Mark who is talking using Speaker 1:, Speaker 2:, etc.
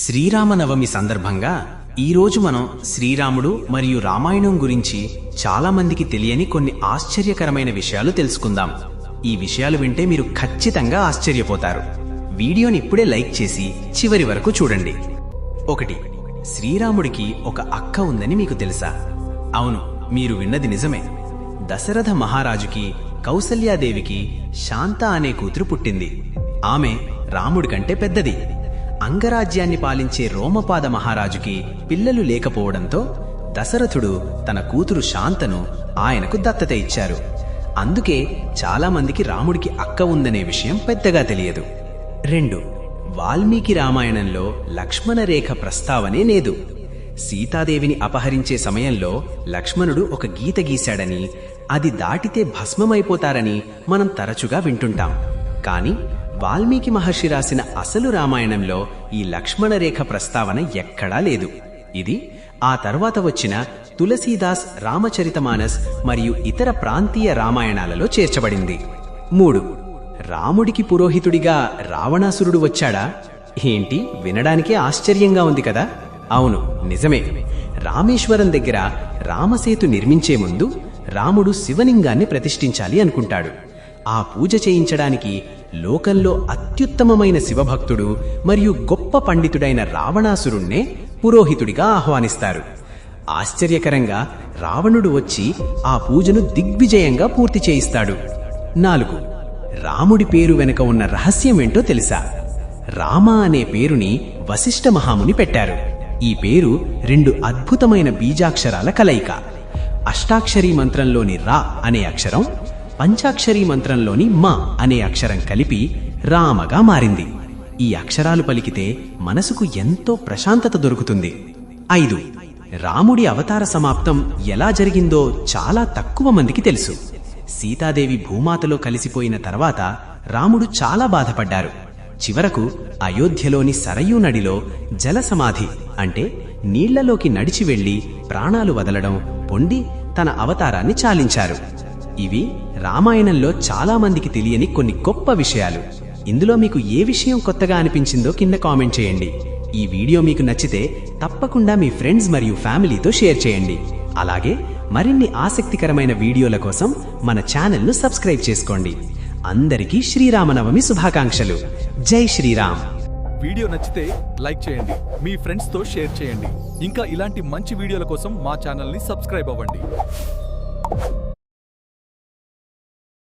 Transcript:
Speaker 1: శ్రీరామనవమి సందర్భంగా ఈరోజు మనం శ్రీరాముడు మరియు రామాయణం గురించి చాలా మందికి తెలియని కొన్ని ఆశ్చర్యకరమైన విషయాలు తెలుసుకుందాం. ఈ విషయాలు వింటే మీరు ఖచ్చితంగా ఆశ్చర్యపోతారు. వీడియోని ఇప్పుడే లైక్ చేసి చివరి వరకు చూడండి. 1. శ్రీరాముడికి ఒక అక్క ఉందని మీకు తెలుసా? అవును, మీరు విన్నది నిజమే. దశరథ మహారాజుకి కౌసల్యాదేవికి శాంత అనే కూతురు పుట్టింది. ఆమె రాముడి కంటే పెద్దది. అంగరాజ్యాన్ని పాలించే రోమపాద మహారాజుకి పిల్లలు లేకపోవడంతో దశరథుడు తన కూతురు శాంతను ఆయనకు దత్తత ఇచ్చారు. అందుకే చాలా మందికి రాముడికి అక్క ఉందనే విషయం పెద్దగా తెలియదు. 2. వాల్మీకి రామాయణంలో లక్ష్మణ రేఖ ప్రస్తావనే లేదు. సీతాదేవిని అపహరించే సమయంలో లక్ష్మణుడు ఒక గీత గీశాడని, అది దాటితే భస్మమైపోతారని మనం తరచుగా వింటుంటాం. కాని వాల్మీకి మహర్షి రాసిన అసలు రామాయణంలో ఈ లక్ష్మణ రేఖ ప్రస్తావన ఎక్కడా లేదు. ఇది ఆ తర్వాత వచ్చిన తులసీదాస్ రామచరితమానస్ మరియు ఇతర ప్రాంతీయ రామాయణాలలో చేర్చబడింది. 3. రాముడికి పురోహితుడిగా రావణాసురుడు వచ్చాడా? ఏంటి, వినడానికే ఆశ్చర్యంగా ఉంది కదా? అవును, నిజమే. రామేశ్వరం దగ్గర రామసేతు నిర్మించే ముందు రాముడు శివలింగాన్ని ప్రతిష్ఠించాలి అనుకుంటాడు. ఆ పూజ చేయించడానికి లోకంలో అత్యుత్తమమైన శివభక్తుడు మరియు గొప్ప పండితుడైన రావణాసురుణ్ణే పురోహితుడిగా ఆహ్వానిస్తారు. ఆశ్చర్యకరంగా రావణుడు వచ్చి ఆ పూజను దిగ్విజయంగా పూర్తి చేయిస్తాడు. 4. రాముడి పేరు వెనుక ఉన్న రహస్యమేంటో తెలుసా? రామ అనే పేరుని వశిష్ఠ మహాముని పెట్టారు. ఈ పేరు 2 అద్భుతమైన బీజాక్షరాల కలయిక. అష్టాక్షరీ మంత్రంలోని రా అనే అక్షరం, పంచాక్షరీ మంత్రంలోని మా అనే అక్షరం కలిపి రామగా మారింది. ఈ అక్షరాలు పలికితే మనసుకు ఎంతో ప్రశాంతత దొరుకుతుంది. 5. రాముడి అవతార సమాప్తం ఎలా జరిగిందో చాలా తక్కువ మందికి తెలుసు. సీతాదేవి భూమాతలో కలిసిపోయిన తర్వాత రాముడు చాలా బాధపడ్డారు. చివరకు అయోధ్యలోని సరయూ నడిలో జలసమాధి అంటే నీళ్లలోకి నడిచి వెళ్లి ప్రాణాలు వదలడం పొంది తన అవతారాన్ని చాలించారు. ఇవి రామాయణంలో చాలా మందికి తెలియని కొన్ని గొప్ప విషయాలు. ఇందులో మీకు ఏ విషయం కొత్తగా అనిపించిందో కింద కామెంట్ చేయండి. ఈ వీడియో మీకు నచ్చితే తప్పకుండా మీ ఫ్రెండ్స్ మరియు ఫ్యామిలీతో షేర్ చేయండి. అలాగే మరిన్ని ఆసక్తికరమైన వీడియోల కోసం మన ఛానల్ను సబ్స్క్రైబ్ చేసుకోండి. అందరికీ శ్రీరామనవమి శుభాకాంక్షలు. జై శ్రీరామ్.
Speaker 2: వీడియో నచ్చితే లైక్ చేయండి, మీ ఫ్రెండ్స్తో షేర్ చేయండి. ఇంకా ఇలాంటి మంచి వీడియోల కోసం మా ఛానల్ని సబ్స్క్రైబ్ అవ్వండి.